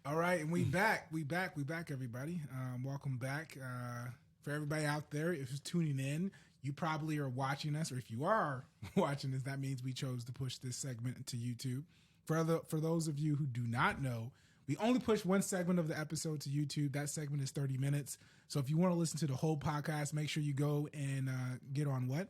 All right, and we back, everybody. Welcome back. For everybody out there, if you're tuning in, you probably are watching us, or if you are watching us, that means we chose to push this segment into YouTube. For those of you who do not know, we only push one segment of the episode to YouTube. That segment is 30 minutes. So if you want to listen to the whole podcast, make sure you go and get on what?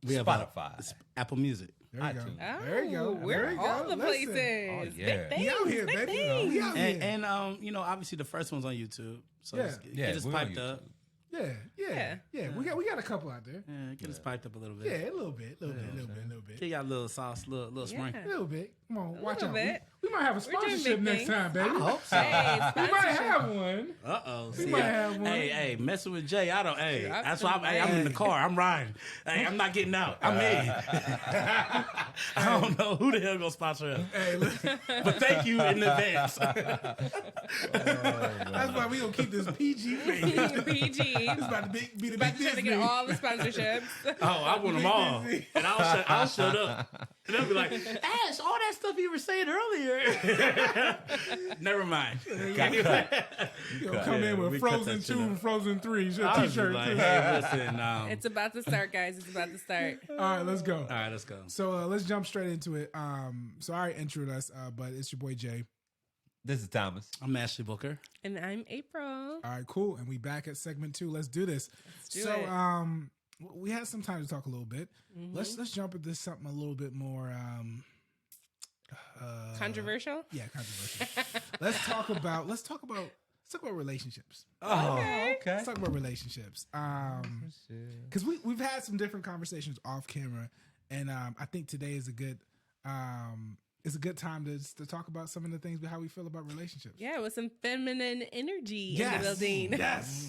We have Spotify, Apple Music. There you go. Oh, There you go. We're There you all go. the Listen. places. Oh, yeah. Big things, We out here, big baby. things. We out here. And obviously the first one's on YouTube. So Yeah. get us we're on piped YouTube. up. Yeah. We got a couple out there. Yeah, get us piped up a little bit. Yeah, a little bit. Get y'all a little sauce, little sprinkle. A little bit. Come on, watch little out. bit. We might have a We're doing sponsorship big next things. time, baby. I hope so. Hey, We might sponsorship. have one. Uh-oh. We might have one. Hey, messing with Jay, I don't, hey, Drop that's the why I'm in the mic. car. I'm riding. Hey, I'm not getting out. I'm in. I don't know who the hell gonna sponsor us. Hey, listen, But thank you in advance. that's why we gonna keep this PG rated. PG. It's about to be the big About to try to get business. all the sponsorships. Oh, I want them all. And I'll shut up. And they'll be like, Ash, all that stuff you were saying earlier. Never mind. You gonna come in with we cut Frozen that shit 2 out. and Frozen 3 I was t-shirt. just like, too. hey, listen. It's about to start, guys. It's about to start. All right, let's go. All right, let's go. So let's jump straight into it. So I already introed us, but it's your boy Jay. This is Thomas. I'm Ashley Booker. And I'm April. All right, cool. And we back at segment 2. Let's do this. do so it. we had some time to talk a little bit. Let's jump into something a little bit more Controversial? yeah, controversial. let's talk about relationships. Oh, okay. Let's talk about relationships. Because we've had some different conversations off camera, and I think today is a good time to talk about some of the things how we feel about relationships. Yeah, with some feminine energy in the building. Yes.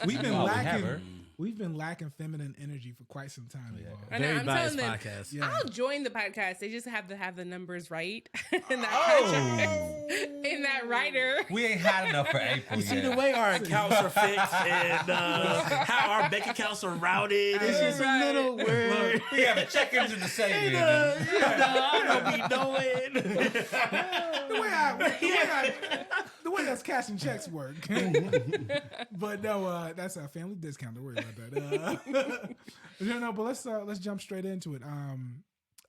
We've been Oh, we lacking. have her. We've been lacking feminine energy for quite some time. Yeah. Evolve. I know, Very I'm biased telling them, podcast. Yeah. I'll join the podcast. They just have to have the numbers right in Oh. that in that writer. We ain't had enough for April You see yet. the way our accounts are fixed and how our bank accounts are routed. It's just a little weird. We have a check engine to say I don't be knowing. The way that's cash and checks work. But no, that's a family discount. Don't worry about that. But let's jump straight into it.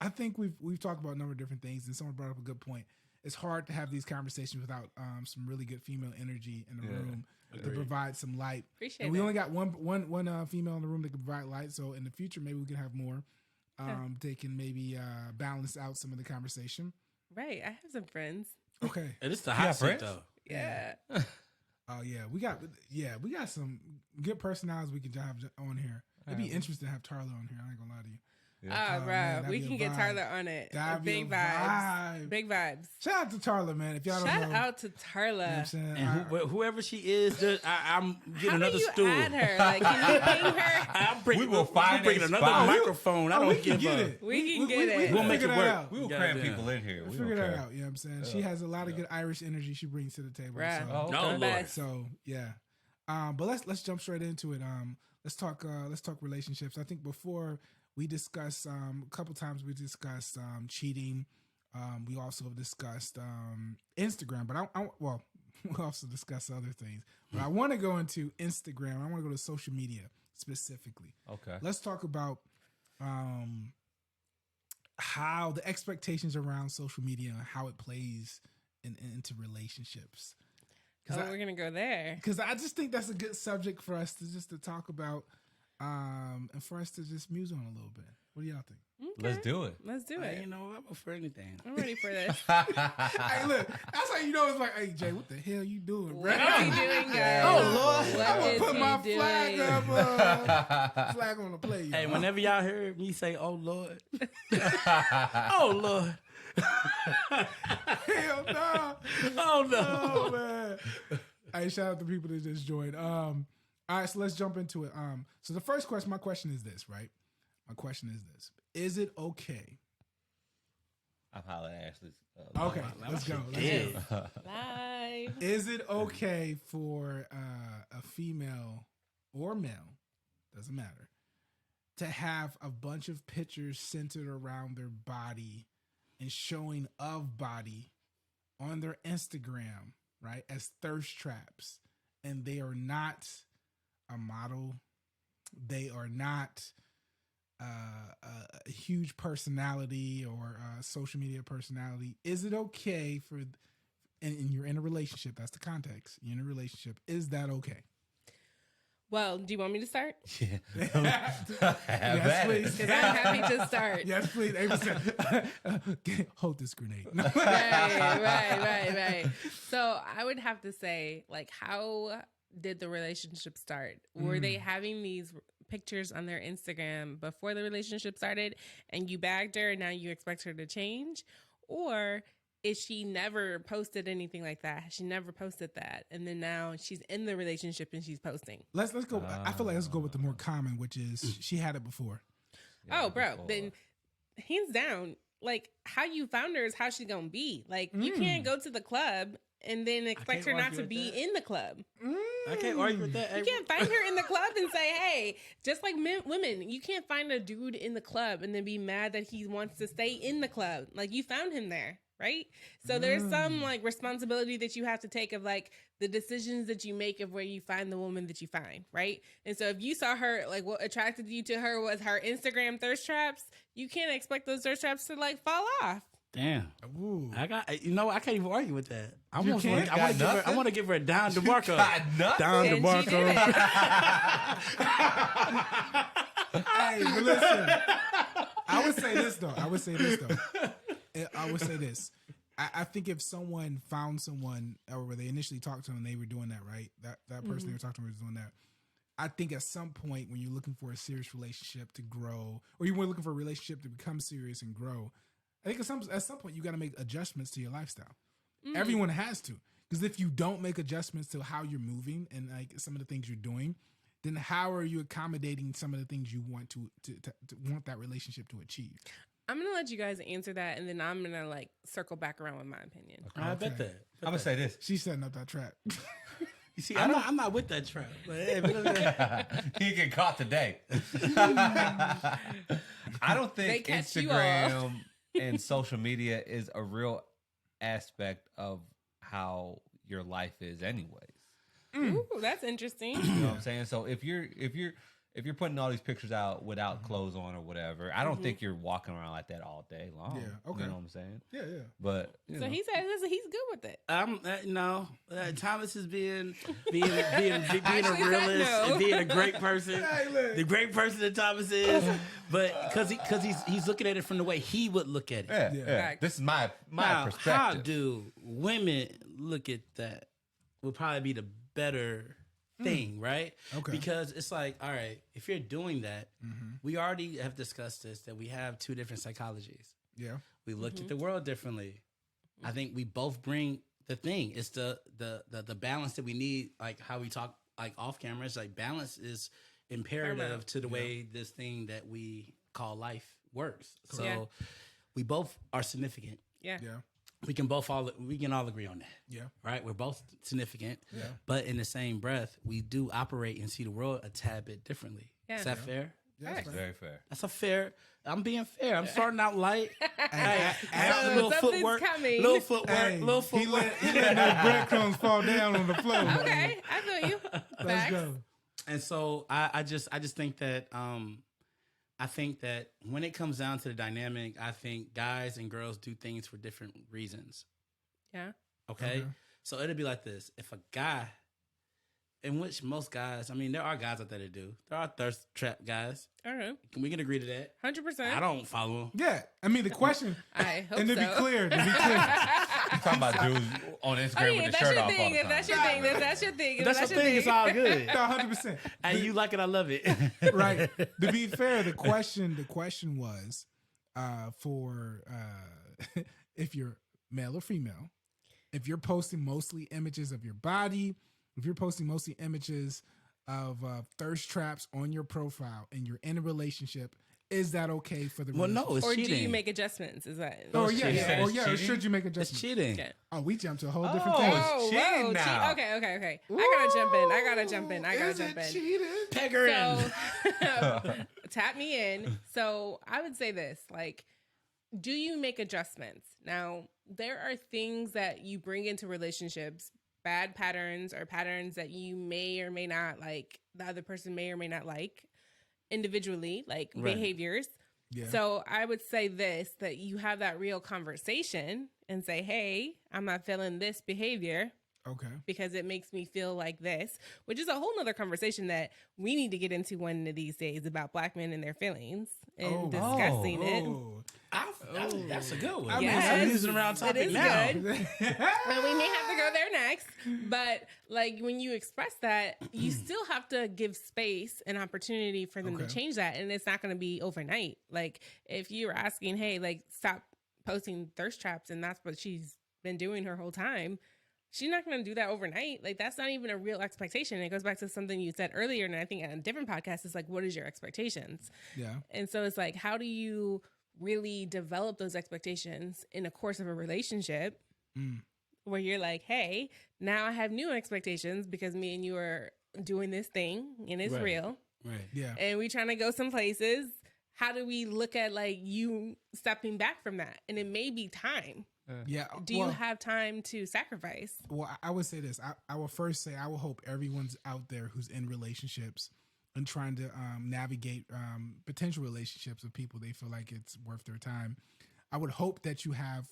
I think we've talked about a number of different things, and someone brought up a good point. It's hard to have these conversations without some really good female energy in the room to provide some light. Appreciate And we that. only got one female in the room that can provide light. So in the future, maybe we can have more. They can maybe balance out some of the conversation. Right. I have some friends. Okay. And it's the hot seat, friends? though. Yeah. Oh we got some good personalities we can have on here. It'd be interesting to have Tarla on here. I ain't gonna lie to you. Oh, bro. man, that'd We be a can get vibe. Tyler on it. That'd be Big a vibes. vibe. Big vibes. Shout out to Tarla, man. If y'all don't Shout know, out to you know what I'm Tarla. saying? And whoever she is, I'm getting How do another you stool. add her? Like, can you ping her? We will find bring a another spot. microphone. I we don't can give get a. it. We can get it. We'll make figure it that work. out. We will Goddamn. cram people in here. We'll We figure don't that care. out. You know what I'm saying? She has a lot of good Irish energy she brings to the table. Right. So, Oh, okay. No, Lord. Best. so yeah. But let's jump straight into it. Let's talk relationships. I think before we discuss a couple times we discussed cheating. We also discussed Instagram, but we'll also discuss other things. But I want to go into Instagram. I want to go to social media specifically. Okay. Let's talk about how the expectations around social media and how it plays into relationships. Oh, we're going to go there. Because I just think that's a good subject for us to talk about and for us to just muse on a little bit. What do y'all think? Let's do it. Let's do it. You know, I'm up for anything. I'm ready for this. Hey, look, that's how you know it's like, hey, Jay, what the hell you doing, bro? What is he doing, guys? Oh, Lord. What I'm going is to put he my doing? flag up. Flag on the play. Hey, y'all. whenever y'all hear me say, "Oh Lord," oh Lord, Hell no. oh no. Oh, man. Hey, shout out to people that just joined. All right, so let's jump into it. So the first question, my question is this, right? My question is this. Is it okay? I'm hollering at Ashley's. Okay, let's go. Yes. Live. Is it okay for a female or male, doesn't matter, to have a bunch of pictures centered around their body and showing of body on their Instagram, right, as thirst traps, and they are not a model, they are not a huge personality or a social media personality, is it okay for, and you're in a relationship, that's the context, you're in a relationship, is that okay? Well, do you want me to start? Yeah. Yes, please. Because I'm happy to start. Yes, please. Ava said, hold this grenade. Right. So I would have to say, like, how did the relationship start? Were they having these pictures on their Instagram before the relationship started and you bagged her and now you expect her to change? Or is she never posted anything like that? She never posted that. And then now she's in the relationship and she's posting. Let's go. I feel like let's go with the more common, which is she had it before. Oh, bro. Then hands down, like, how you found her is how she's going to be. Like, you can't go to the club and then expect her not to be in the club. I can't argue with that. You can't find her in the club and say, hey, just like women, you can't find a dude in the club and then be mad that he wants to stay in the club. Like, you found him there, right? So there's some like responsibility that you have to take of like the decisions that you make of where you find the woman that you find, right? And so if you saw her, like what attracted you to her was her Instagram thirst traps, you can't expect those thirst traps to like fall off. Damn. Ooh. I can't even argue with that. I You want can't? to give her a down to Marco. Down And she did it. Hey, but listen. I would say this. I think if someone found someone, or where they initially talked to them, they were doing that, right? That person they were talking to was doing that. I think at some point when you're looking for a serious relationship to grow, or you were looking for a relationship to become serious and grow, I think at some point you got to make adjustments to your lifestyle. Everyone has to, because if you don't make adjustments to how you're moving and like some of the things you're doing, then how are you accommodating some of the things you want to want that relationship to achieve? I'm going to let you guys answer that, and then I'm going to like circle back around with my opinion. I bet that. I'm gonna say this. She's setting up that trap. You see, I'm not with that trap. He get caught today. I don't They think catch you Instagram and social media is a real aspect of how your life is, anyways. Ooh, that's interesting. You know what I'm saying? So if you're putting all these pictures out without clothes on or whatever, I don't think you're walking around like that all day long. Yeah, okay. You know what I'm saying? Yeah. But So he said, listen, he's good with it. No. Thomas is being a Actually, realist no. and being a great person. Hey, look. The great person that Thomas is, but because he's looking at it from the way he would look at it. yeah. Fact. This is my Now, perspective. how do women look at that? Would probably be the better thing, right? Okay. Because it's like, all right, if you're doing that, we already have discussed this, that we have two different psychologies. Yeah. We look at the world differently. I think we both bring the thing. It's the balance that we need, like how we talk like off camera. It's like balance is imperative to the way this thing that we call life works. So Yeah. we both are significant. Yeah. Yeah. We can all agree on that. Yeah. Right? We're both significant. Yeah. But in the same breath, we do operate and see the world a tad bit differently. Yeah. Is that fair? Yeah. that's Very fair. That's a fair. I'm being fair. I'm starting out light. So little something's footwork. coming. Little footwork. Hey, Little he footwork. let those breadcrumbs fall down on the floor. Okay, I feel you. Let's Facts. go. And so I just think that I think that when it comes down to the dynamic, I think guys and girls do things for different reasons. Yeah. Okay? Okay. So it'll be like this. If a guy, in which most guys, I mean, there are guys out there that do. There are thirst trap guys. All right. Can we can agree to that? 100%. I don't follow them. Yeah. I mean, the question, I hope and to so. be clear, You talking about dudes on Instagram I mean, with if the that's shirt your off all thing, the if time. that's your thing, if that's your thing, if That's the that's your thing. It's all good. no, 100%. And you like it, I love it. Right. To be fair, the question was for if you're male or female, if you're posting mostly images of your body, if you're posting mostly images of thirst traps on your profile and you're in a relationship, is that okay for the Well, no, relationship? it's Or cheating. do you make adjustments? Is that? Oh, it's yeah, cheating. yeah. Or It's yeah, or cheating? should you make It's adjustments? cheating. Okay. Oh, we jumped to a whole different Oh, thing. it's cheating now. Okay. I gotta jump in. I gotta jump in. cheating? Peg her in. So, tap me in. So I would say this, like, do you make adjustments? Now, there are things that you bring into relationships, bad patterns or patterns that you may or may not like, the other person may or may not like individually, like behaviors. Yeah. So I would say this, that you have that real conversation and say, hey, I'm not feeling this behavior. Okay. Because it makes me feel like this, which is a whole nother conversation that we need to get into one of these days about Black men and their feelings and discussing it. That's a good one. I mean, I'm using around topic now. Good. Well, we may have to go there next, but like when you express that, you still have to give space and opportunity for them to change that, and it's not going to be overnight. Like if you're asking, hey, like stop posting thirst traps, and that's what she's been doing her whole time. She's not going to do that overnight. Like, that's not even a real expectation. It goes back to something you said earlier, and I think on a different podcast, it's like, what is your expectations? Yeah. And so it's like, how do you really develop those expectations in the course of a relationship where you're like, hey, now I have new expectations because me and you are doing this thing, and it's real. Right. Yeah. And we trying to go some places. How do we look at, like, you stepping back from that? And it may be time. Yeah. Do you have time to sacrifice? Well, I would say this. I will first say I will hope everyone's out there who's in relationships and trying to navigate potential relationships with people they feel like it's worth their time. I would hope that you have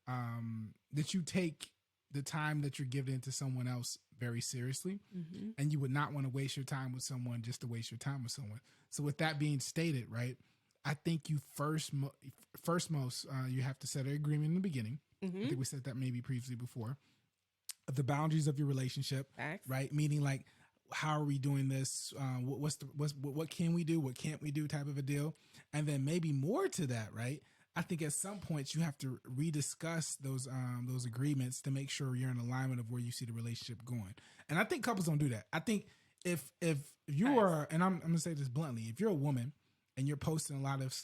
that you take the time that you're giving to someone else very seriously, and you would not want to waste your time with someone just to waste your time with someone. So with that being stated, right, I think you you have to set an agreement in the beginning. I think we said that maybe previously before. The boundaries of your relationship, right? Meaning like, how are we doing this? What can we do? What can't we do? Type of a deal. And then maybe more to that, right? I think at some points you have to rediscuss those agreements to make sure you're in alignment of where you see the relationship going. And I think couples don't do that. I think if you are, and I'm gonna say this bluntly, if you're a woman and you're posting a lot of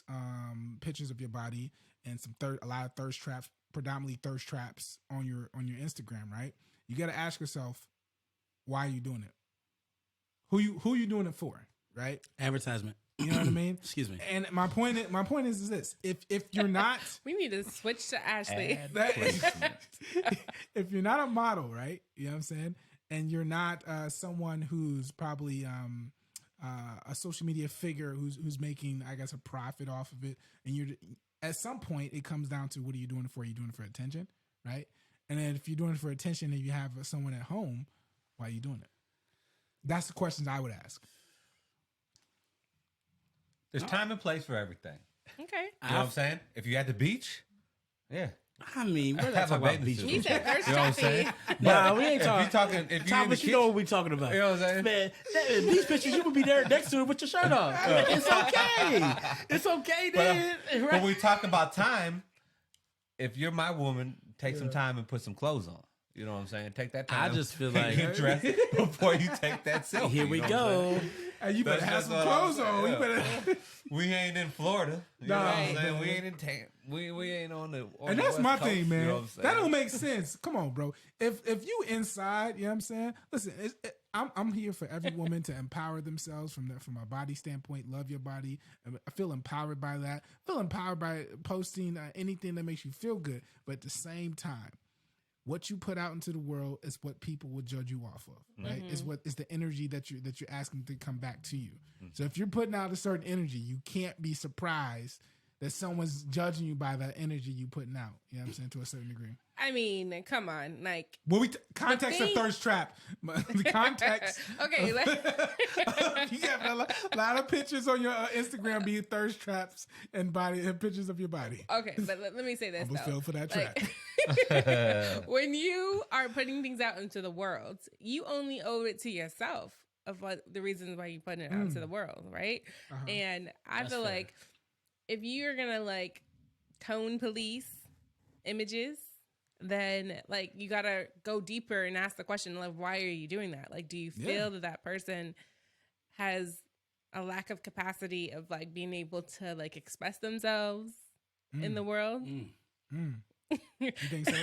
pictures of your body and a lot of thirst traps, predominantly thirst traps on your Instagram, right? You got to ask yourself, why are you doing it? Who you doing it for, right? Advertisement. You know what I mean? Excuse me. And my point is this: if you're not, we need to switch to Ashley. If you're not a model, right? You know what I'm saying? And you're not someone who's probably a social media figure who's making, I guess, a profit off of it, and you're at some point it comes down to, what are you doing it for? Are you doing it for attention, right? And then if you're doing it for attention and you have someone at home, why are you doing it? That's the questions I would ask. There's time and place for everything. Okay. You know what I'm saying? If you're at the beach, yeah. I mean, we're not talking about beach. He said first, you know what I'm saying? Nah, we ain't talking. If Thomas, you know what we talking about. You know what I'm saying? Man, these pictures, you would be there next to it with your shirt off. It's okay. It's okay, then. But we talk about time. If you're my woman, take some time and put some clothes on. You know what I'm saying? Take that time. I just feel like get dressed before you take that selfie. Here we go. And you better have some clothes on. Yeah. We ain't in Florida. You know what I'm saying? We ain't in we ain't on the and that's West my Coast, thing, man. You know what I'm that don't make sense. Come on, bro. If you inside, you know what I'm saying? Listen, I'm here for every woman to empower themselves from a body standpoint. Love your body. I feel empowered by that. Feel empowered by posting anything that makes you feel good. But at the same time, what you put out into the world is what people will judge you off of, right? Is what is the energy that you're asking to come back to you. So if you're putting out a certain energy, you can't be surprised that someone's judging you by the energy you putting out. You know what I'm saying? To a certain degree. I mean, come on, like. Well, context of thirst trap. The context. Okay. You have a lot of pictures on your Instagram being thirst traps and pictures of your body. Okay, but let me say this. Almost fell for that trap. When you are putting things out into the world, you only owe it to yourself of what the reasons why you put it out into the world, right? And I feel like if you're gonna like tone police images, then like you gotta go deeper and ask the question, like, why are you doing that? Like, do you feel that person has a lack of capacity of like being able to like express themselves in the world? You think so?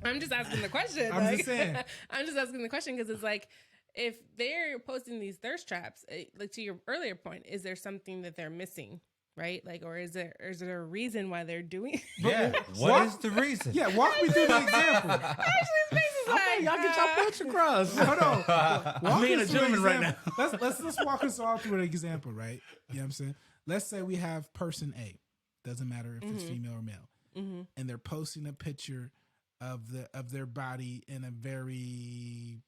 I'm just asking the question. I'm just saying. I'm just asking the question because it's like, if they're posting these thirst traps, like to your earlier point, is there something that they're missing, right? Like, or is there a reason why they're doing? Yeah. What is the reason? Yeah, walk me through the example. Actually, his face is like, Y'all get your points across. Hold on. Walk I'm being a us through an gentleman right now. example. Let's walk us all through an example, right? You know what I'm saying? Let's say we have person A. Doesn't matter if it's female or male, and they're posting a picture of their body in a very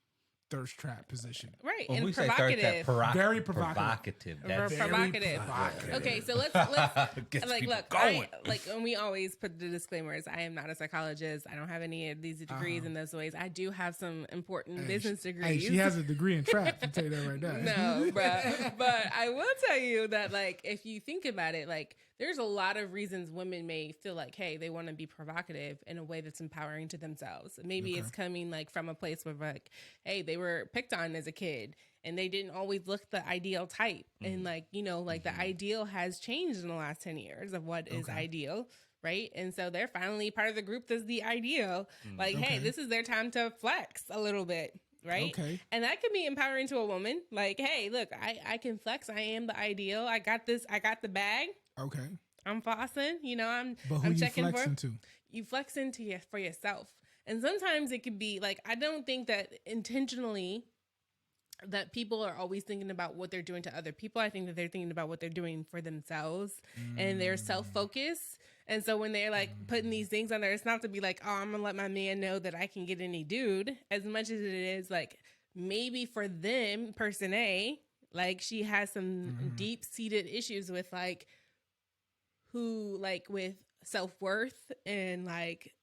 thirst trap position. right, When and we say provocative. Very provocative. provocative. That's Very provocative. provocative. Okay, so let's Gets like people look, going. and we always put the disclaimers. I am not a psychologist. I don't have any of these degrees in those ways. I do have some important business Hey, degrees. she has a degree in trap. I'll tell you that right now. No, but I will tell you that, like, if you think about it, like, there's a lot of reasons women may feel like, hey, they want to be provocative in a way that's empowering to themselves. Maybe it's coming like from a place where, like, hey, they were picked on as a kid and they didn't always look the ideal type, and like, you know, like the ideal has changed in the last 10 years of what is ideal. Right. And so they're finally part of the group that's the ideal. Like, hey, this is their time to flex a little bit. Right. Okay. And that can be empowering to a woman. Like, hey, look, I can flex. I am the ideal. I got this. I got the bag. Okay. I'm flossing. You know, But who I'm you checking flexing to? You flex into for yourself. And sometimes it could be like, I don't think that intentionally that people are always thinking about what they're doing to other people. I think that they're thinking about what they're doing for themselves and they're self-focused. And so when they're like putting these things on there, it's not to be like, oh, I'm going to let my man know that I can get any dude, as much as it is like maybe for them, person A, like she has some deep-seated issues with like who, like with self-worth and like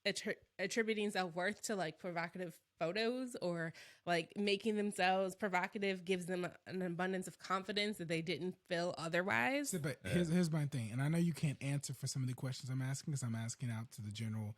attributing self-worth to like provocative photos, or like making themselves provocative gives them an abundance of confidence that they didn't feel otherwise. But here's my thing, and I know you can't answer for some of the questions I'm asking because I'm asking out to the general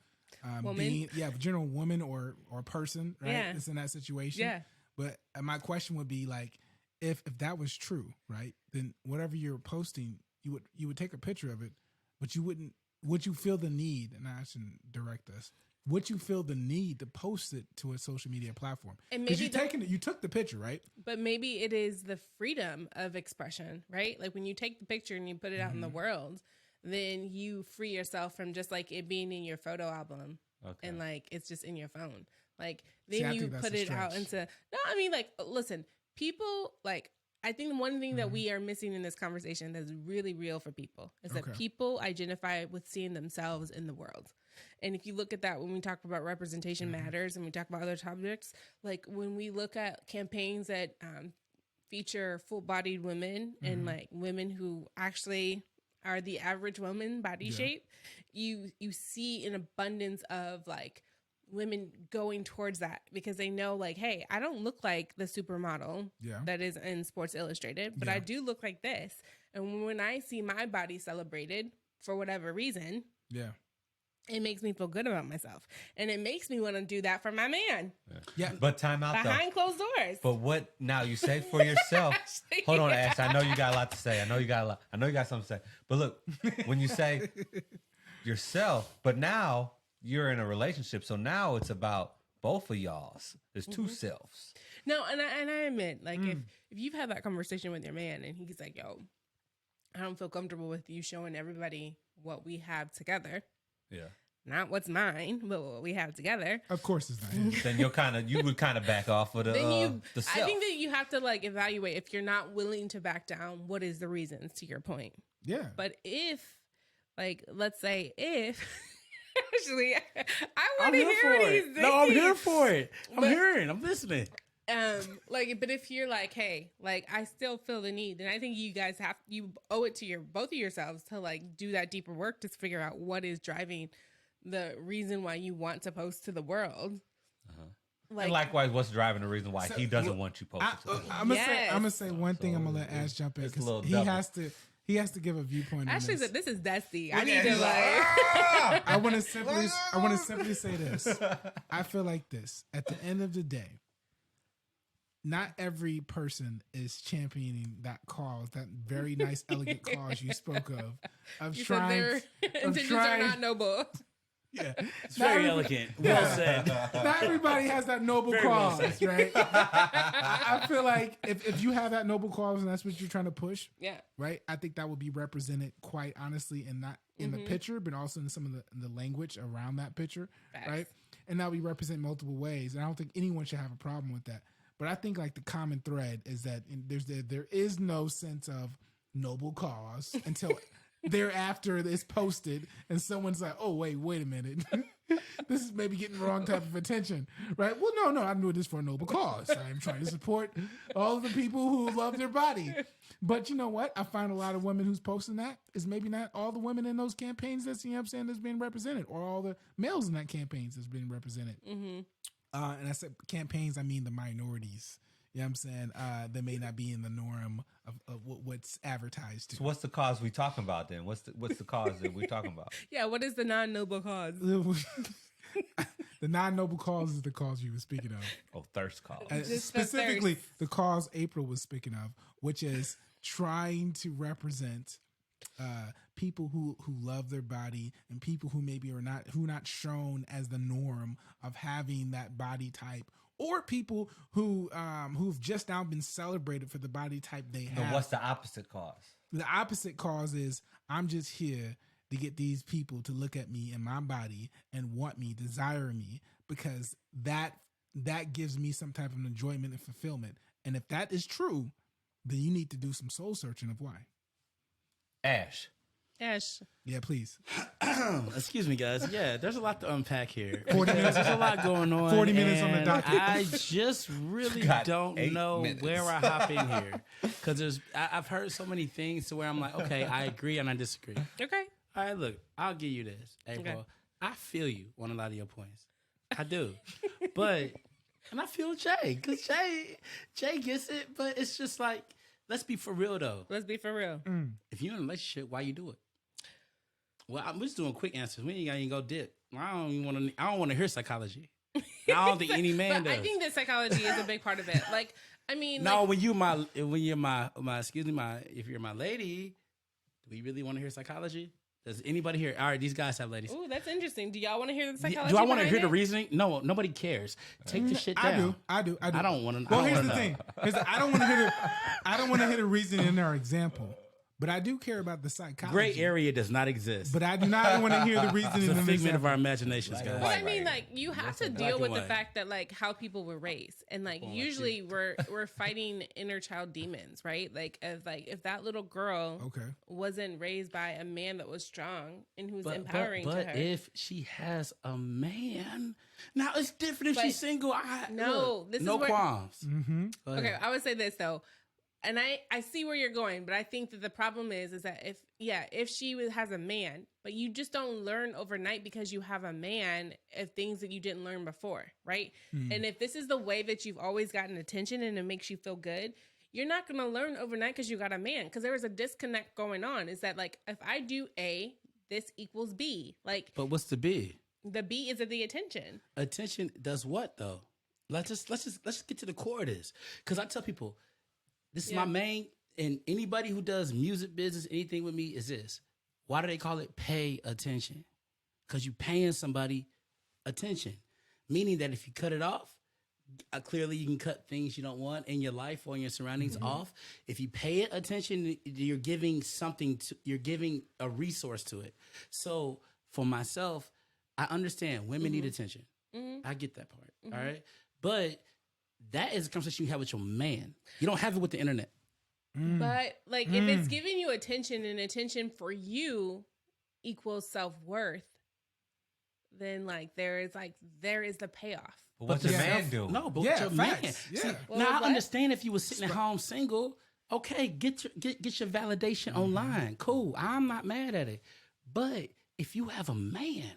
Woman? general woman or person, right? Yeah. That's in that situation. Yeah. But my question would be like, if that was true, right? Then whatever you're posting, you would take a picture of it, but you wouldn't. Would you feel the need? And I shouldn't direct us. Would you feel the need to post it to a social media platform? And Because maybe you took the picture, right? But maybe it is the freedom of expression, right? Like when you take the picture and you put it out in the world, then you free yourself from just like it being in your photo album and like it's just in your phone. Like then I you think that's put a it out stretch. into, no, I mean, like, listen, people, like, I think one thing that we are missing in this conversation that's really real for people is that people identify with seeing themselves in the world. And if you look at that, when we talk about representation matters and we talk about other topics, like when we look at campaigns that feature full-bodied women and like women who actually are the average woman body shape, you see an abundance of like women going towards that because they know like, hey, I don't look like the supermodel that is in Sports Illustrated, but I do look like this. And when I see my body celebrated for whatever reason, it makes me feel good about myself. And it makes me want to do that for my man. Yeah. But time out Behind though. closed doors. But what now you say for yourself? Hold on, Ash. I know you got a lot to say. I know you got something to say. But look, when you say yourself, but now you're in a relationship, so now it's about both of y'all's. There's two selves. No, and I admit, like, if you've had that conversation with your man and he's like, yo, I don't feel comfortable with you showing everybody what we have together. Yeah. Not what's mine, but what we have together. Of course it's not his. Then you would kind of back off of the self. I think that you have to like evaluate if you're not willing to back down, what is the reasons, to your point. Yeah. But if, like, let's say if actually I want to hear what he's saying. No, I'm here for it. I'm listening. Like, but if you're like, hey, like, I still feel the need, then I think you guys you owe it to both of yourselves to like do that deeper work to figure out what is driving the reason why you want to post to the world. Like, and likewise, what's driving the reason why he doesn't want you posted? I'm gonna say one thing. I'm gonna let Ash jump in because he has to give a viewpoint. Ashley on this. said, "This is dusty. I need to like." I want to simply say this. I feel like this. At the end of the day, not every person is championing that cause, that very nice, elegant cause you spoke of You trying. said their intentions are not noble. Yeah, It's very elegant. Well said. Not everybody has that noble Very well cause, said. right? I feel like if you have that noble cause and that's what you're trying to push, Yeah. right? I think that would be represented quite honestly, and not in the picture, but also in some of the language around that picture, Facts. right? And that we represent multiple ways, and I don't think anyone should have a problem with that. But I think like the common thread is that there is no sense of noble cause until thereafter it's posted and someone's like, oh wait a minute. This is maybe getting the wrong type of attention, right? Well, no, I'm doing this for a noble cause. I'm trying to support all of the people who love their body. But you know what? I find a lot of women who's posting that is maybe not all the women in those campaigns that's, you know what I'm saying, that's being represented, or all the males in that campaigns that's being represented. And I said campaigns, I mean the minorities. You know what I'm saying? That may not be in the norm of what's advertised to. So what's the cause we talking about then? What's the cause that we talking about? Yeah, what is the non-noble cause? The non-noble cause is the cause you were speaking of. Oh, thirst cause. Just Specifically, the cause April was speaking of, which is trying to represent people who love their body and people who maybe are not shown as the norm of having that body type, or people who've just now been celebrated for the body type they have. And what's the opposite cause? The opposite cause is I'm just here to get these people to look at me and my body and want me, desire me, because that gives me some type of enjoyment and fulfillment. And if that is true, then you need to do some soul searching of why. Ash. Yeah, please. Excuse me, guys. Yeah, there's a lot to unpack here. 40 minutes. There's a lot going on. 40 minutes on the and docket. I just really Got don't 8 know minutes. where I hop in here, because I've heard so many things to where I'm like, okay, I agree and I disagree. Okay. All right, look, I'll give you this, April. Okay. I feel you on a lot of your points. I do, and I feel Jay, because Jay gets it, but it's just like, let's be for real though. Let's be for real. If you're in a relationship, why you do it? Well, I'm just doing quick answers. We ain't got to go dip. I don't want to hear psychology. I don't think any man But does. I think that psychology is a big part of it. Like, I mean, No, like, when you're my if you're my lady, do we really want to hear psychology? Does anybody here? All right, these guys have ladies. ooh, that's interesting. Do y'all want to hear the psychology? Do I want to behind hear the it? reasoning? No, nobody cares. Take the shit down. I do. I don't want to. Well, here's the thing. I don't want to hear the reasoning in our example, but I do care about the psychology. Gray area does not exist. But I do not want to hear the reasoning It's a in the figment of example. our imaginations, guys. But I mean, like, you have to deal and with the white. fact that, like, how people were raised, and like, usually we're fighting inner child demons, right? Like, if that little girl wasn't raised by a man that was strong and who's empowering but to her. if she has a man, now it's different if But she's single. this is no where- qualms. Go Okay, ahead. I would say this though, and I see where you're going, but I think that the problem is that if she has a man, but you just don't learn overnight because you have a man of things that you didn't learn before, right? And if this is the way that you've always gotten attention and it makes you feel good, you're not going to learn overnight because you got a man, because there is a disconnect going on. Is that, like, if I do A, this equals B, like, But what's the B? the B is the attention. Attention does what though? Let's just get to the core of this. Because I tell people, this is my main, and anybody who does music business, anything with me, is this. Why do they call it pay attention? Because you paying somebody attention. Meaning that if you cut it off, clearly you can cut things you don't want in your life or in your surroundings off. If you pay it attention, you're giving you're giving a resource to it. So for myself, I understand women need attention. I get that part. All right. But that is a conversation you have with your man. You don't have it with the internet. But like, if it's giving you attention and attention for you equals self-worth, then like there is the payoff. But what's the man do? No, but Yeah, with your man. facts. Yeah. See, Well, now I what? understand if you were sitting at home single. Okay, get your validation online. Cool. I'm not mad at it. But if you have a man,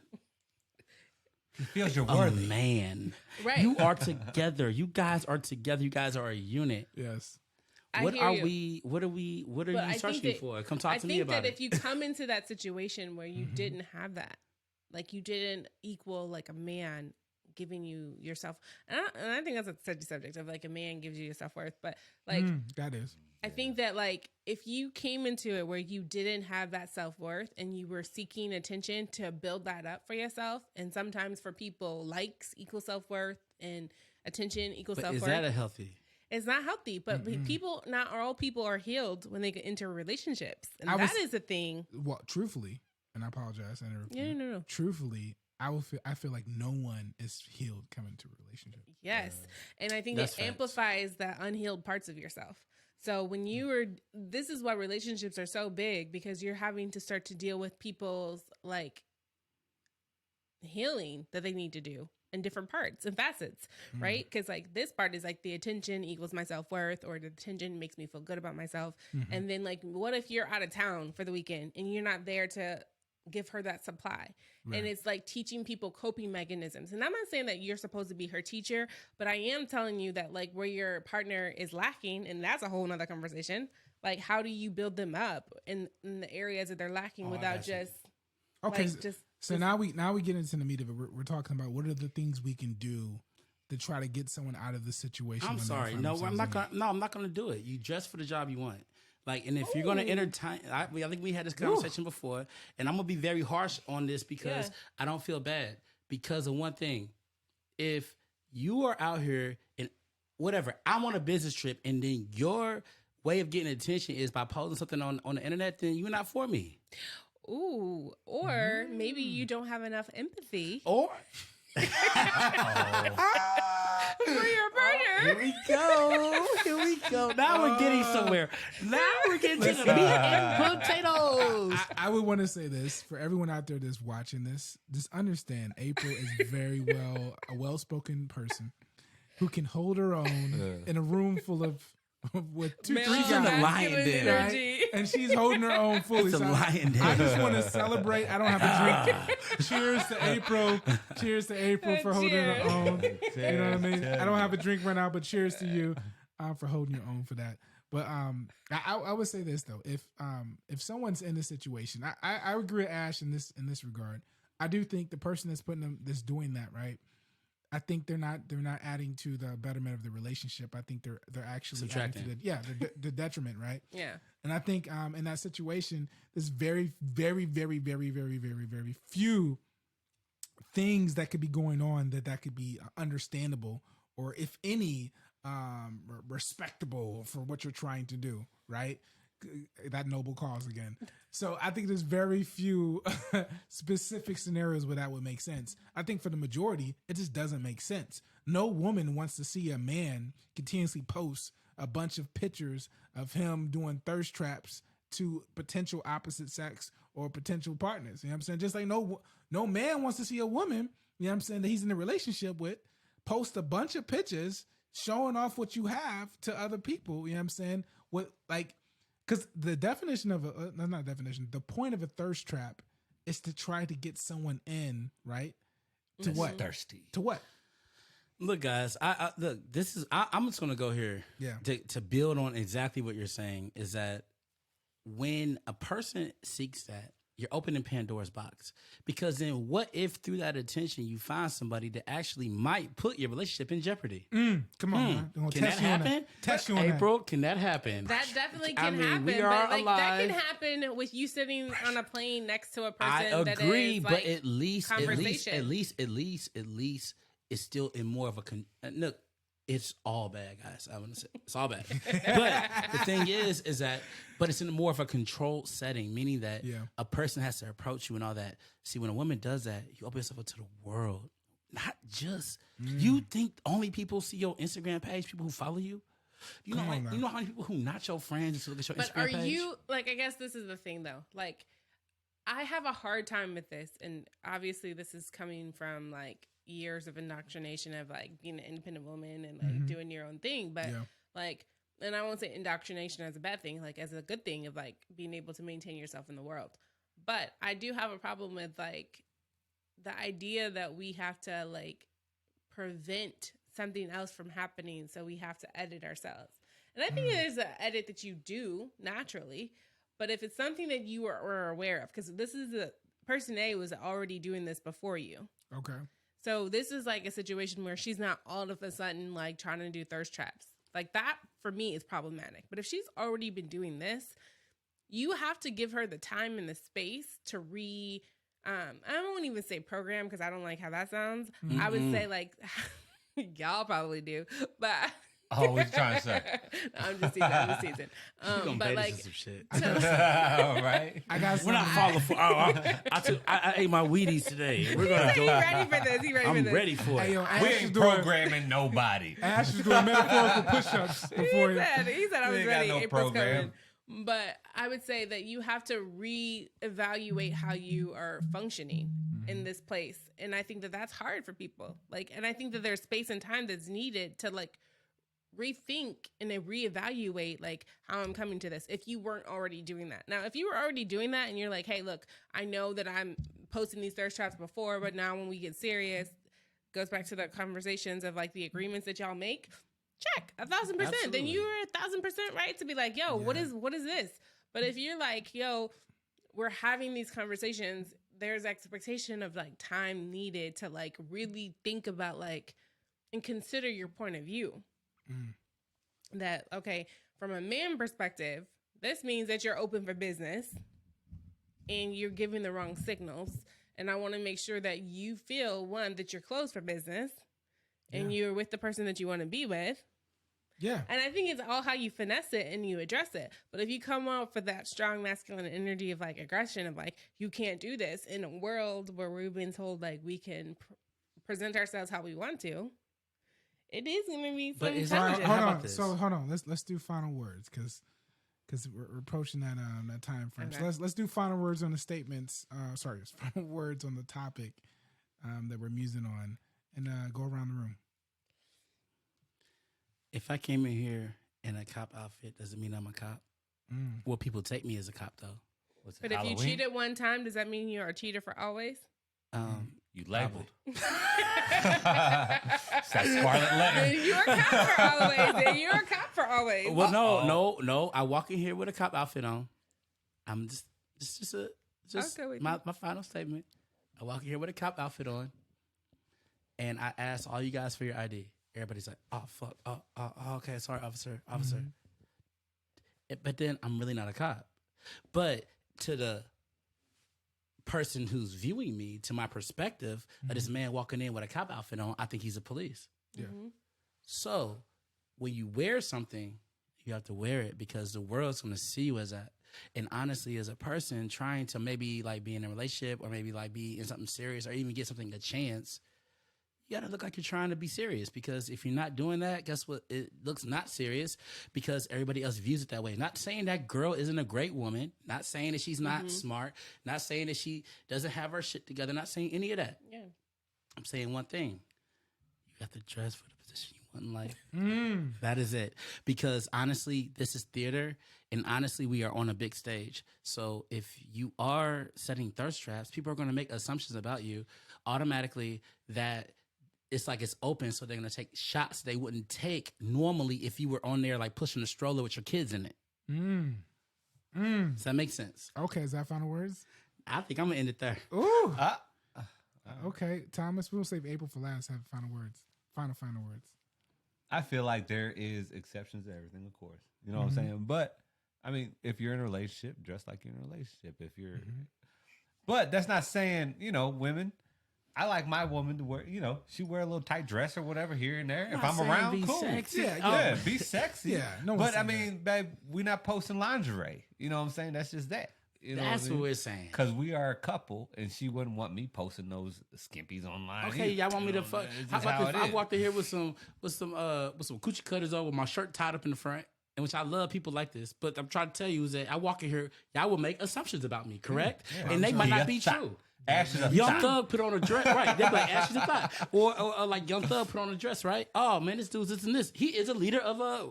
He feels you're a worthy. man, Right. you are together. You guys are together. You guys are a unit. Yes. What hear are you. we? What are we? What are But you I think searching that- for? Come talk I to me think about that it. if you come into that situation where you didn't have that, like you didn't equal like a man giving you yourself, and I think that's a touchy subject of like a man gives you your self-worth, but like That is. I think that like if you came into it where you didn't have that self-worth and you were seeking attention to build that up for yourself, and sometimes for people likes equal self-worth and attention equals self-worth. Is that a healthy? It's not healthy, but people, not all people are healed when they get into relationships. And that is a thing. Well, truthfully, and I apologize. No. Truthfully, I feel like no one is healed coming to a relationship. Yes. And I think That's it amplifies the unhealed parts of yourself. So when this is why relationships are so big, because you're having to start to deal with people's like healing that they need to do in different parts and facets, right? Because like this part is like the attention equals my self-worth, or the attention makes me feel good about myself. And then like, what if you're out of town for the weekend and you're not there to give her that supply? Right. And it's like teaching people coping mechanisms. And I'm not saying that you're supposed to be her teacher, but I am telling you that like where your partner is lacking, and that's a whole nother conversation. Like, how do you build them up in the areas that they're lacking without just okay? Like, so now we get into the meat of it. We're talking about what are the things we can do to try to get someone out of the situation. I'm sorry, no, I'm not gonna do it. You dress for the job you want. Like, and if you're going to entertain, I think we had this conversation before, and I'm going to be very harsh on this because I don't feel bad because of one thing. If you are out here and whatever, I'm on a business trip, and then your way of getting attention is by posting something on the internet, then you're not for me. Ooh, or maybe you don't have enough empathy. Or... for your partner. Here we go. Now we're getting somewhere. Now we're getting to the meat and potatoes. I would want to say this for everyone out there that's watching this. Just understand, April is a well-spoken person who can hold her own in a room full of with three guys. In a lion den, right? And she's holding her own fully. It's a lion den. I just want to celebrate. I don't have a drink. Cheers to April. Cheers to April for holding her own. You know what I mean? I don't have a drink right now, but cheers to you for holding your own for that. But I would say this though: if someone's in this situation, I agree with Ash in this regard. I do think the person that's doing that, right? I think they're not adding to the betterment of the relationship. I think they're actually subtracting. adding to the detriment, right? Yeah. And I think in that situation, there's very, very, very, very, very, very, very few things that could be going on that could be understandable, or if any, respectable for what you're trying to do, right? That noble cause again. So I think there's very few specific scenarios where that would make sense. I think for the majority, it just doesn't make sense. No woman wants to see a man continuously post a bunch of pictures of him doing thirst traps to potential opposite sex or potential partners. You know what I'm saying? Just like no man wants to see a woman, you know what I'm saying, that he's in a relationship with, post a bunch of pictures showing off what you have to other people. You know what I'm saying? Because the definition of the point of a thirst trap is to try to get someone in, right? To what? Thirsty. To what? Look, guys, I'm just going to go here to build on exactly what you're saying, is that when a person seeks that, you're opening Pandora's box. Because then what if through that attention you find somebody that actually might put your relationship in jeopardy? Come on, man. Can that happen? Test you on April, can that happen? That definitely can happen. We are but alive. That can happen with you sitting on a plane next to a person. I agree, that is, but at least, conversation. it's still in more of a look. It's all bad, guys. I want to say it's all bad. But the thing is that, but it's in more of a controlled setting, meaning that a person has to approach you and all that. See, when a woman does that, you open yourself up to the world, not just. You think only people see your Instagram page, people who follow you? You know how many people who not your friends just look at your Instagram page? But are you, like, I guess this is the thing though. Like, I have a hard time with this, and obviously this is coming from like years of indoctrination of like being an independent woman and like doing your own thing, but like, and I won't say indoctrination as a bad thing, like as a good thing of like being able to maintain yourself in the world. But I do have a problem with like the idea that we have to like prevent something else from happening, so we have to edit ourselves. And I think there's an edit that you do naturally, but if it's something that you are aware of, because this is person A was already doing this before you. Okay. So this is like a situation where she's not all of a sudden like trying to do thirst traps Like that for me is problematic. But if she's already been doing this, you have to give her the time and the space to I won't even say program because I don't like how that sounds. Mm-mm. I would say like, y'all probably do, but. Oh, what you trying to say? No, I'm just teasing. But like, some shit. Right? I got We're not falling for. I ate my Wheaties today. We're gonna He go. ready for this. He ready for I'm this. ready for Hey, it. yo, We Ash is ain't doing, programming nobody. Ash is doing metaphorical push-ups before you. He said I We was ain't ready. got no April's program. coming. But I would say that you have to reevaluate how you are functioning in this place. And I think that that's hard for people. Like, and I think that there's space and time that's needed to like rethink and then reevaluate like how I'm coming to this if you weren't already doing that. Now, if you were already doing that and you're like, hey, look, I know that I'm posting these thirst traps before, but now when we get serious, goes back to the conversations of like the agreements that y'all make. Check 1,000%. Absolutely. Then you're 1,000% right to be like, yo, what is this? But if you're like, yo, we're having these conversations, there's expectation of like time needed to like really think about like and consider your point of view. That okay, from a man perspective, this means that you're open for business and you're giving the wrong signals. And I want to make sure that you feel one that you're closed for business and you're with the person that you want to be with. Yeah. And I think it's all how you finesse it and you address it. But if you come out for that strong masculine energy of like aggression of like, you can't do this in a world where we've been told like we can present ourselves how we want to, it is going to be some But is challenges. that- Hold How on. about this? So hold on. Let's do final words because we're approaching that time frame. Okay. So let's do final words on the statements. Final words on the topic that we're musing on, and go around the room. If I came in here in a cop outfit, doesn't mean I'm a cop. Will people take me as a cop though? What's it, But if Halloween? you cheated one time, does that mean you're a cheater for always? You labeled. Probably. It's that scarlet letter. Then you're a cop for always. Then you're a cop for always. Well, no. I walk in here with a cop outfit on. I'm just Okay with my final statement. I walk in here with a cop outfit on, and I ask all you guys for your ID. Everybody's like, "Oh fuck, oh okay, sorry, officer." But then I'm really not a cop. But to the person who's viewing me, to my perspective, of this man walking in with a cop outfit on, I think he's a police. Yeah. So when you wear something, you have to wear it because the world's going to see you as that. And honestly, as a person trying to maybe like be in a relationship or maybe like be in something serious or even get something a chance, you got to look like you're trying to be serious, because if you're not doing that, guess what? It looks not serious because everybody else views it that way. Not saying that girl isn't a great woman, not saying that she's not smart, not saying that she doesn't have her shit together, not saying any of that. Yeah. I'm saying one thing. You have to dress for the position you want in life. That is it. Because honestly, this is theater, and honestly, we are on a big stage. So if you are setting thirst traps, people are going to make assumptions about you automatically that it's like it's open, so they're going to take shots they wouldn't take normally if you were on there like pushing a stroller with your kids in it. Does that make sense? Okay, is that final words? I think I'm going to end it there. Ooh. Okay, Thomas, we'll save April for last. Have final words. Final words. I feel like there is exceptions to everything, of course. You know what I'm saying? But I mean, if you're in a relationship, dress like you're in a relationship. If you're, but that's not saying, women. I like my woman to wear, she wear a little tight dress or whatever here and there. If I'm saying around, be cool. sexy. Yeah, be sexy. Yeah, no one's but I saying mean, babe, we're not posting lingerie. You know what I'm saying? That's just that. You know That's what we're saying. Because we are a couple, and she wouldn't want me posting those skimpies online. Okay, y'all want me to fuck? How about if I walked in here with some coochie cutters on with my shirt tied up in the front, and which I love people like this, but I'm trying to tell you is that I walk in here, y'all will make assumptions about me, correct? And they might not be true. Ashes of Young thigh. Thug put on a dress, right? They're like Ashes of Thigh, or like Young Thug put on a dress, right? Oh man, this dude's this and this. He is a leader of a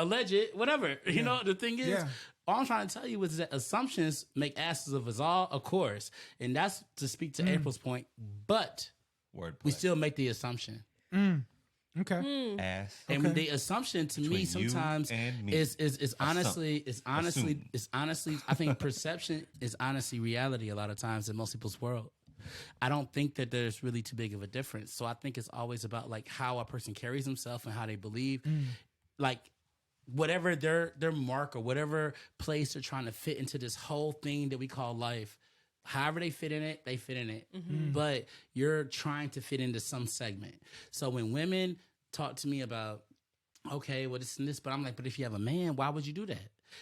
alleged whatever. You know, the thing is, all I'm trying to tell you is that assumptions make asses of us all, of course, and that's to speak to April's point. But we still make the assumption. Okay. Ass. And the assumption to me Between you sometimes and me. is honestly I think perception is honestly reality a lot of times in most people's world. I don't think that there's really too big of a difference. So I think it's always about like how a person carries himself and how they believe. like whatever their mark or whatever place they're trying to fit into this whole thing that we call life. However they fit in it, they fit in it. But you're trying to fit into some segment. So when women talk to me about, okay, well, this and this, but I'm like, but if you have a man, why would you do that?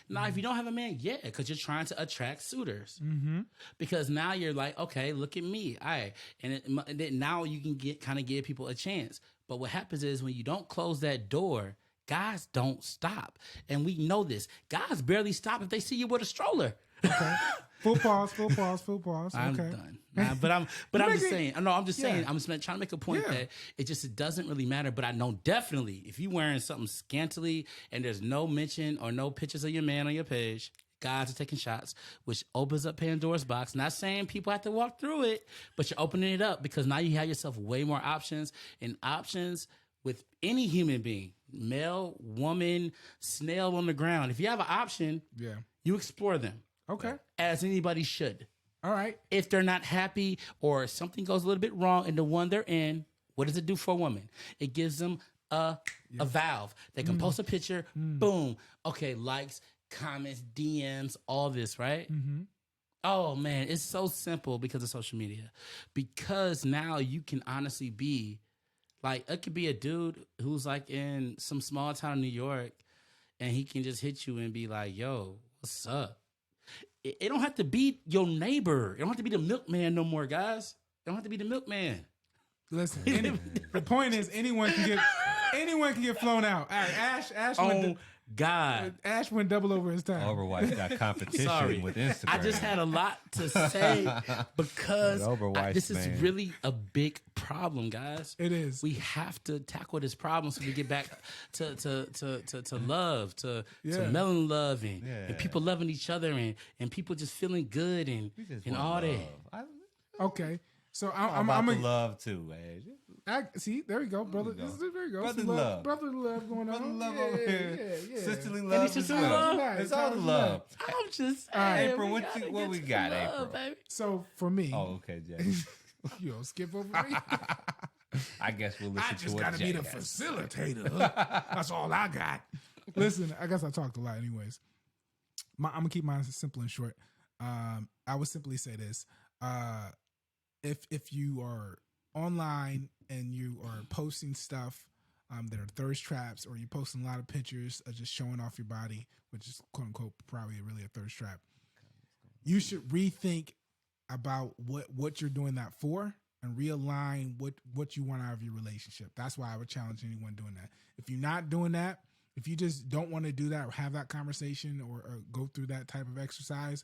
Now, if you don't have a man, yeah, because you're trying to attract suitors. Because now you're like, okay, look at me. All right. And then now you can give people a chance. But what happens is when you don't close that door, guys don't stop. And we know this. Guys barely stop if they see you with a stroller. Okay. Full pause. I'm Okay. done. But I'm just saying. No, I'm just saying. Yeah. I'm just trying to make a point that it doesn't really matter. But I know definitely if you wearing something scantily and there's no mention or no pictures of your man on your page, guys are taking shots, which opens up Pandora's box. Not saying people have to walk through it, but you're opening it up because now you have yourself way more options and options with any human being, male, woman, snail on the ground. If you have an option, you explore them. Okay. As anybody should. All right. If they're not happy or something goes a little bit wrong in the one they're in, what does it do for a woman? It gives them a valve. They can post a picture, boom. Okay, likes, comments, DMs, all this, right? Oh, man, it's so simple because of social media. Because now you can honestly be, like, it could be a dude who's, like, in some small town in New York, and he can just hit you and be like, yo, what's up? It don't have to be your neighbor. It don't have to be the milkman no more, guys. It don't have to be the milkman. Listen, the point is anyone can get flown out. All right, Ash went double over his time. Overwatch got competition with Instagram. I just had a lot to say because this is man. really a big problem, guys. It is. We have to tackle this problem so we get back to love, to melon love and people loving each other and people just feeling good and all that. Okay. So I'm gonna love too, Ash. See, there we go, brother. There you go. Brother Some love. Brother love going on. Brother love over here. Yeah. Sisterly love. it's just as well. love. It's all the love. I'm just right, April, what we got, April? Baby. So for me, Oh, okay, Jack. you don't skip over me. I guess we'll listen I to just what gotta be the Jack has. facilitator. That's all I got. Listen, I guess I talked a lot, anyways. I'm gonna keep mine simple and short. I would simply say this: if you are online and you are posting stuff that are thirst traps, or you're posting a lot of pictures of just showing off your body, which is quote unquote probably really a thirst trap, you should rethink about what you're doing that for and realign what you want out of your relationship. That's why I would challenge anyone doing that. If you're not doing that, if you just don't want to do that or have that conversation or go through that type of exercise,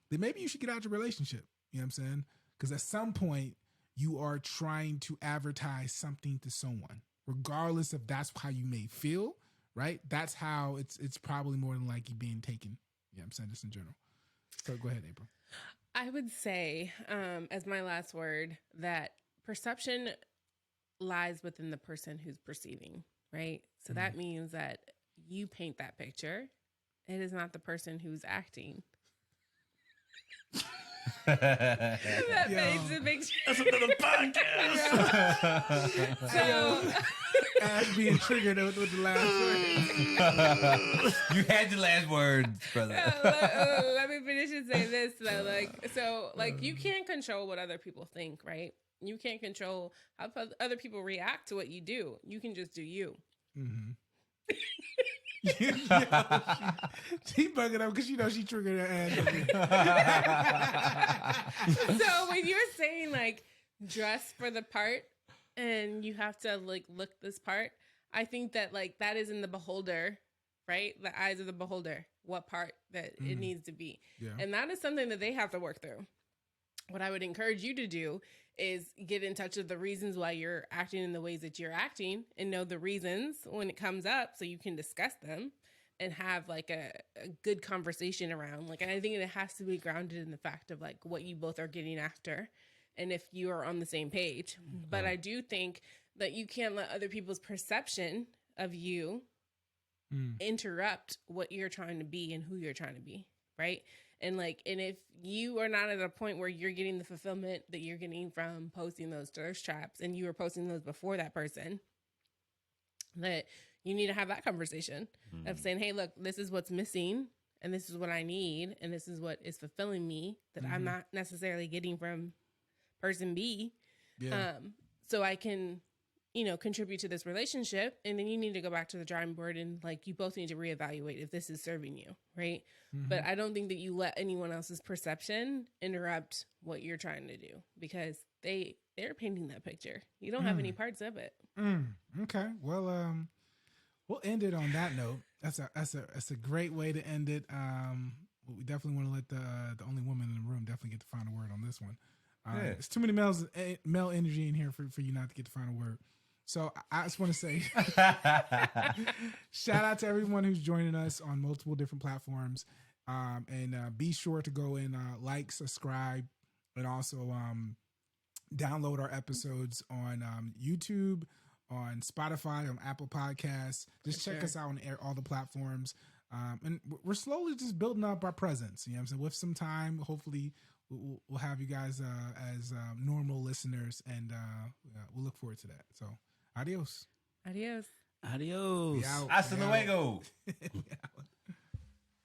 then maybe you should get out of your relationship. You know what I'm saying? Because at some point, you are trying to advertise something to someone, regardless if that's how you may feel, right? That's how it's probably more than likely being taken. Yeah, I'm saying this in general. So go ahead, April. I would say, as my last word, that perception lies within the person who's perceiving, right? So that means that you paint that picture. It is not the person who's acting. That makes it makes That's another podcast. so Ash being triggered with the last word. You had the last word, brother. let me finish and say this though. Like you can't control what other people think, right? You can't control how other people react to what you do. You can just do you. Mm-hmm. She bugging up because she triggered her ass. So when you're saying like dress for the part and you have to like look this part, I think that like that is in the beholder, right? The eyes of the beholder, what part that it needs to be. Yeah. And that is something that they have to work through. What I would encourage you to do is get in touch with the reasons why you're acting in the ways that you're acting and know the reasons when it comes up so you can discuss them and have like a good conversation around. Like, I think it has to be grounded in the fact of like what you both are getting after and if you are on the same page. But I do think that you can't let other people's perception of you interrupt what you're trying to be and who you're trying to be, right? And if you are not at a point where you're getting the fulfillment that you're getting from posting those thirst traps and you were posting those before that person, that You need to have that conversation of saying, hey, look, this is what's missing and this is what I need. And this is what is fulfilling me that I'm not necessarily getting from person B. Yeah. So I can, you know, contribute to this relationship. And then you need to go back to the drawing board and like, you both need to reevaluate if this is serving you. Right. But I don't think that you let anyone else's perception interrupt what you're trying to do because they're painting that picture. You don't have any parts of it. Okay. Well, we'll end it on that note. That's a great way to end it. We definitely want to let the only woman in the room definitely get the final word on this one. There's too many male energy in here for you not to get the final word. So I just want to say shout out to everyone who's joining us on multiple different platforms. And be sure to go and like, subscribe, and also download our episodes on YouTube, on Spotify, on Apple Podcasts. Just check us out on all the platforms. And we're slowly just building up our presence. You know what I'm saying? With some time, hopefully we'll have you guys as normal listeners, and we'll look forward to that. So, adios. Adios. Adios. Hasta luego. We out.